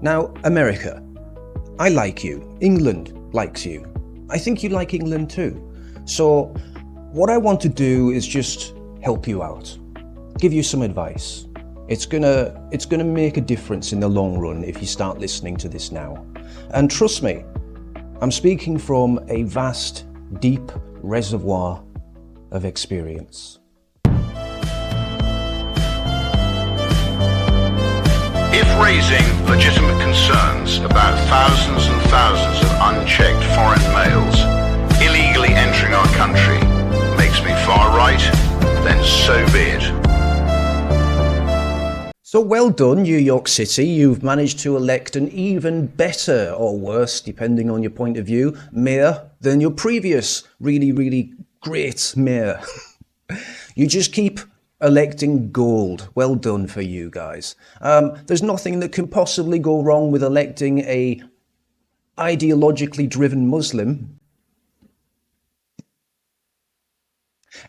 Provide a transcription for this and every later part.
Now, America, I like you. England likes you. I think you like England too. So what I want to do is just help you out, give you some advice. It's gonna make a difference in the long run if you start listening to this now. And trust me, I'm speaking from a vast, deep reservoir of experience. If raising legitimate concerns about thousands and thousands of unchecked foreign males illegally entering our country makes me far right, then so be it. So well done, New York City. You've managed to elect an even better, or worse, depending on your point of view, mayor than your previous really, really great mayor. You just keep electing gold. Well done for you guys. There's nothing that can possibly go wrong with electing a ideologically driven Muslim.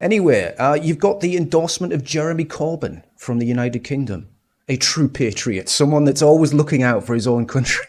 Anyway, you've got the endorsement of Jeremy Corbyn from the United Kingdom. A true patriot, someone that's always looking out for his own country.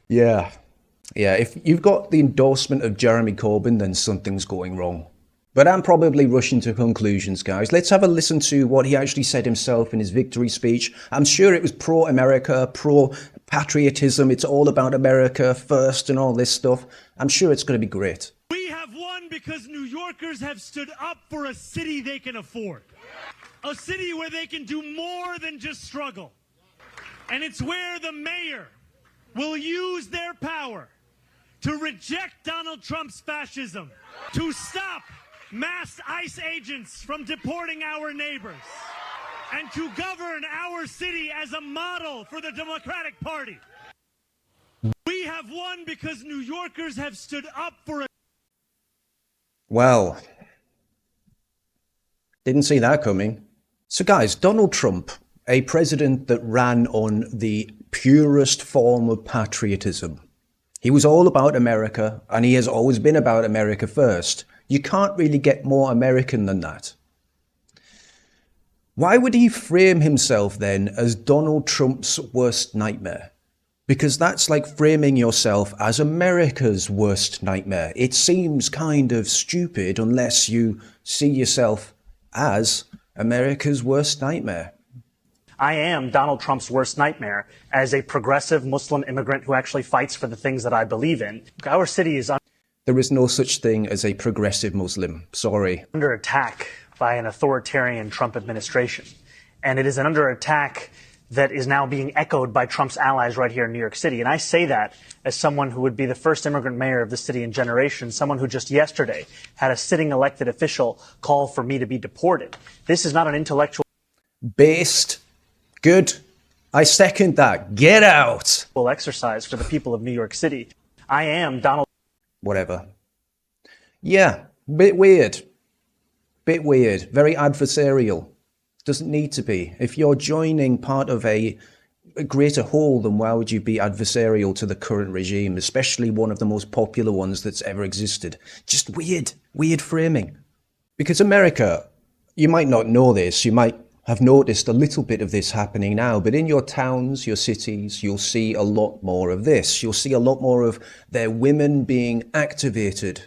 Yeah, if you've got the endorsement of Jeremy Corbyn, then something's going wrong. But I'm probably rushing to conclusions, guys. Let's have a listen to what he actually said himself in his victory speech. I'm sure it was pro-America, pro-patriotism. It's all about America first and all this stuff. I'm sure it's going to be great. We have won because New Yorkers have stood up for a city they can afford. A city where they can do more than just struggle. And it's where the mayor will use their power to reject Donald Trump's fascism, to stop mass ICE agents from deporting our neighbors, and to govern our city as a model for the Democratic Party. We have won because New Yorkers have stood up for a... Well, didn't see that coming. So guys, Donald Trump, a president that ran on the purest form of patriotism. He was all about America, and he has always been about America first. You can't really get more American than that. Why would he frame himself then as Donald Trump's worst nightmare? Because that's like framing yourself as America's worst nightmare. It seems kind of stupid unless you see yourself as America's worst nightmare. I am Donald Trump's worst nightmare as a progressive Muslim immigrant who actually fights for the things that I believe in. Our city is There is no such thing as a progressive Muslim. Sorry. under attack by an authoritarian Trump administration. And it is under attack that is now being echoed by Trump's allies right here in New York City. And I say that as someone who would be the first immigrant mayor of the city in generations, someone who just yesterday had a sitting elected official call for me to be deported. This is not an intellectual... Based. Good. I second that. Get out. exercise for the people of New York City. I am Donald... Whatever. Yeah, bit weird. Bit weird. Very adversarial. Doesn't need to be. If you're joining part of a greater whole, then why would you be adversarial to the current regime, especially one of the most popular ones that's ever existed? Just weird framing. Because America, you might not know this, you might have noticed a little bit of this happening now, but in your towns, your cities, you'll see a lot more of this. You'll see a lot more of their women being activated.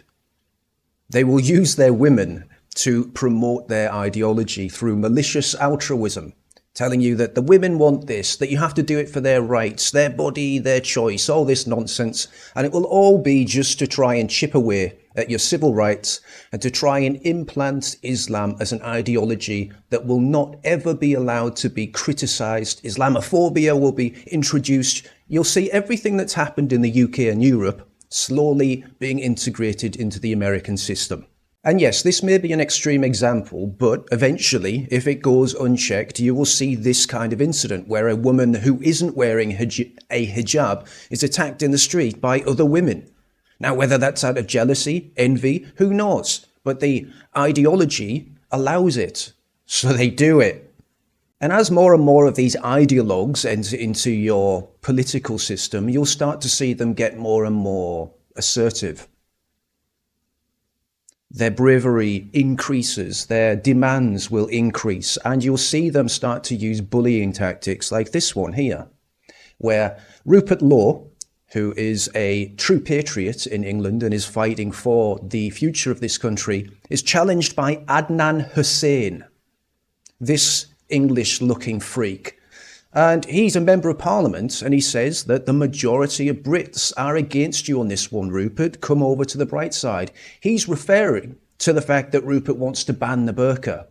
They will use their women to promote their ideology through malicious altruism, telling you that the women want this, that you have to do it for their rights, their body, their choice, all this nonsense. And it will all be just to try and chip away at your civil rights and to try and implant Islam as an ideology that will not ever be allowed to be criticized. Islamophobia will be introduced. You'll see everything that's happened in the UK and Europe slowly being integrated into the American system. And yes, this may be an extreme example, but eventually, if it goes unchecked, you will see this kind of incident where a woman who isn't wearing a hijab is attacked in the street by other women. Now, whether that's out of jealousy, envy, who knows? But the ideology allows it, so they do it. And as more and more of these ideologues enter into your political system, you'll start to see them get more and more assertive. their bravery increases, their demands will increase, and you'll see them start to use bullying tactics like this one here, where Rupert Law, who is a true patriot in England and is fighting for the future of this country, is challenged by Adnan Hussein, this English-looking freak. And he's a member of Parliament, and he says that the majority of Brits are against you on this one, Rupert. Come over to the bright side. He's referring to the fact that Rupert wants to ban the burqa.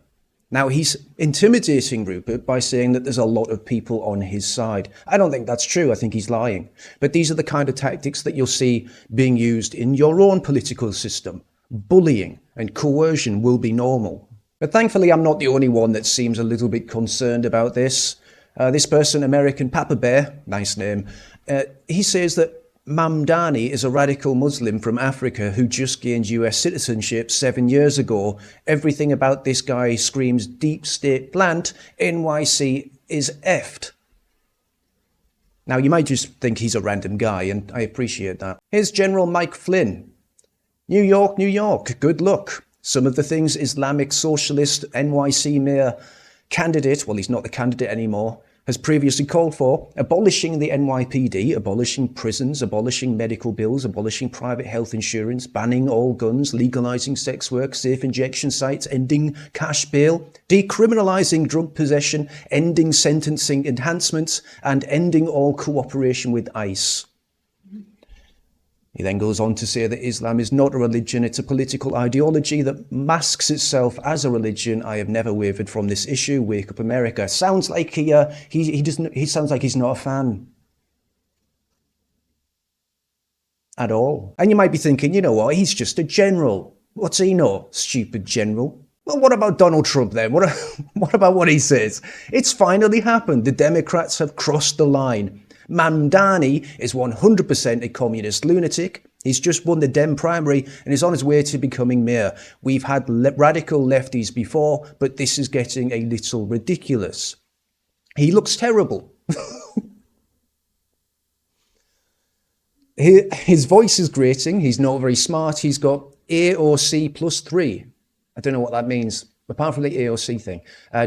Now, he's intimidating Rupert by saying that there's a lot of people on his side. I don't think that's true. I think he's lying. But these are the kind of tactics that you'll see being used in your own political system. Bullying and coercion will be normal. But thankfully, I'm not the only one that seems a little bit concerned about this. This person, American Papa Bear, nice name, he says that Mamdani is a radical Muslim from Africa who just gained US citizenship 7 years ago. Everything about this guy screams deep state plant. NYC is effed. Now, you might just think he's a random guy, and I appreciate that. Here's General Mike Flynn. New York, New York, good luck. Some of the things Islamic Socialist NYC mayor candidate, well, he's not the candidate anymore, has previously called for: abolishing the NYPD, abolishing prisons, abolishing medical bills, abolishing private health insurance, banning all guns, legalizing sex work, safe injection sites, ending cash bail, decriminalizing drug possession, ending sentencing enhancements, and ending all cooperation with ICE. He then goes on to say that Islam is not a religion, it's a political ideology that masks itself as a religion. I have never wavered from this issue. Wake up, America. Sounds like he sounds like he's not a fan at all. And you might be thinking, you know what, he's just a general. What's he know, stupid general? Well, what about Donald Trump then? What about what he says? It's finally happened. The Democrats have crossed the line. Mamdani is 100% a communist lunatic. He's just won the Dem primary and is on his way to becoming mayor. We've had radical lefties before, but this is getting a little ridiculous. He looks terrible. His voice is grating. He's not very smart. He's got AOC +3. I don't know what that means, apart from the AOC thing.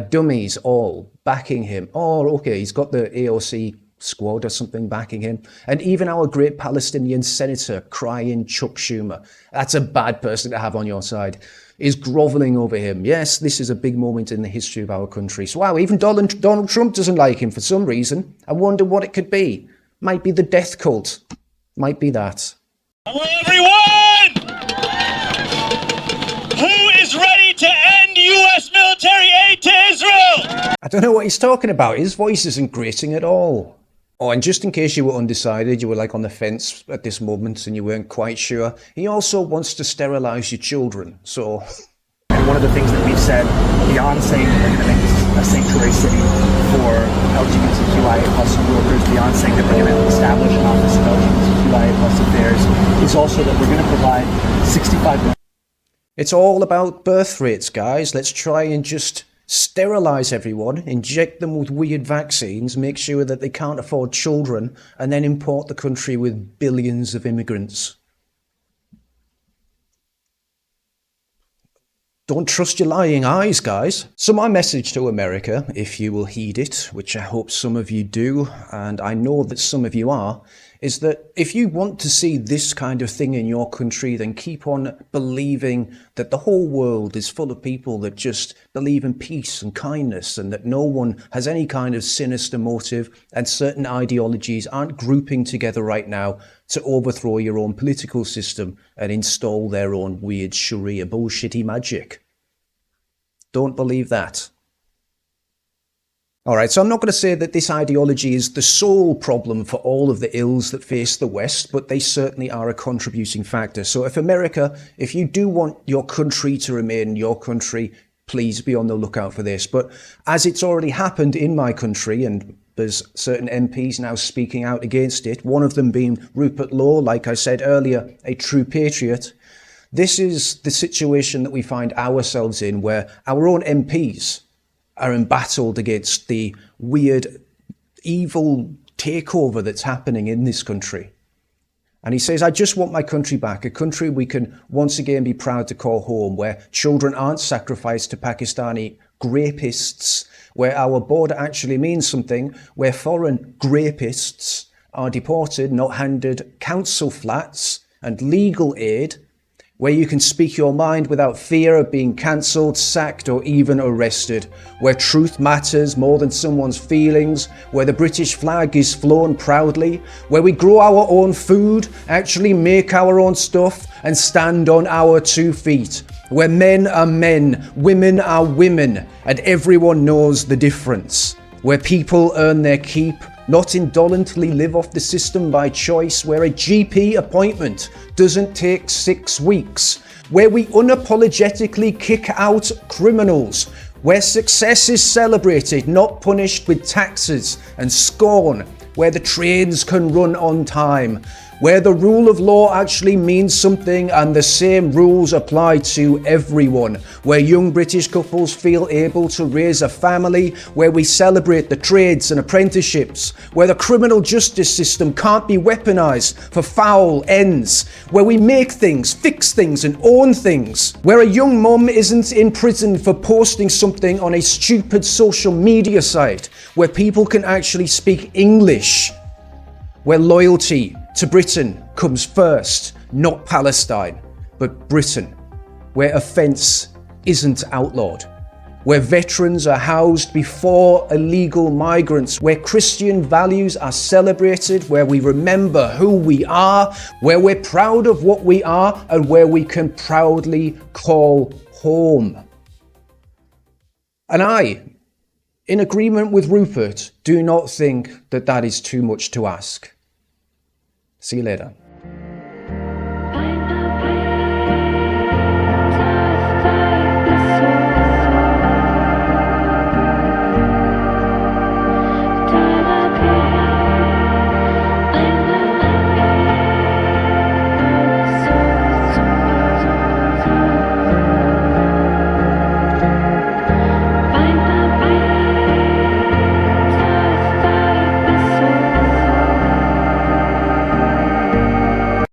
Dummies all backing him. Oh, okay, he's got the AOC squad or something backing him. And even our great Palestinian senator, crying Chuck Schumer, that's a bad person to have on your side, is groveling over him. Yes, this is a big moment in the history of our country. So wow, even Donald Trump doesn't like him for some reason. I wonder what it could be. Might be the death cult. Might be that. Hello, everyone! Who is ready to end U.S. military aid to Israel? I don't know what he's talking about. His voice isn't grating at all. Oh, and just in case you were undecided, you were like on the fence at this moment and you weren't quite sure, he also wants to sterilize your children, so... And one of the things that we've said, beyond saying that we're going to make this a sanctuary city for LGBTQIA plus workers, beyond saying that we're going to establish an office of LGBTQIA plus affairs, is also that we're going to provide 65 million. It's all about birth rates, guys. Let's try and just sterilize everyone, inject them with weird vaccines, make sure that they can't afford children, and then import the country with billions of immigrants. Don't trust your lying eyes, guys. So my message to America, if you will heed it, which I hope some of you do, and I know that some of you are, is that if you want to see this kind of thing in your country, then keep on believing that the whole world is full of people that just believe in peace and kindness, and that no one has any kind of sinister motive, and certain ideologies aren't grouping together right now to overthrow your own political system and install their own weird Sharia bullshitty magic. Don't believe that. All right, so I'm not going to say that this ideology is the sole problem for all of the ills that face the West, but they certainly are a contributing factor. So if America, if you do want your country to remain your country, please be on the lookout for this. But as it's already happened in my country, and there's certain MPs now speaking out against it, one of them being Rupert Law, like I said earlier, a true patriot. This is the situation that we find ourselves in, where our own MPs are embattled against the weird, evil takeover that's happening in this country. And he says, I just want my country back, a country we can once again be proud to call home, where children aren't sacrificed to Pakistani grapists, where our border actually means something, where foreign grapists are deported, not handed council flats and legal aid, where you can speak your mind without fear of being cancelled, sacked, or even arrested, where truth matters more than someone's feelings, where the British flag is flown proudly, where we grow our own food, actually make our own stuff, and stand on our 2 feet, where men are men, women are women, and everyone knows the difference, where people earn their keep, not indolently live off the system by choice, where a GP appointment doesn't take 6 weeks, where we unapologetically kick out criminals, where success is celebrated, not punished with taxes and scorn, where the trains can run on time, where the rule of law actually means something and the same rules apply to everyone, where young British couples feel able to raise a family, where we celebrate the trades and apprenticeships, where the criminal justice system can't be weaponised for foul ends, where we make things, fix things and own things, where a young mum isn't in prison for posting something on a stupid social media site, where people can actually speak English, where loyalty to Britain comes first, not Palestine, but Britain, where offence isn't outlawed, where veterans are housed before illegal migrants, where Christian values are celebrated, where we remember who we are, where we're proud of what we are, and where we can proudly call home. And I, in agreement with Rupert, do not think that that is too much to ask. See you later.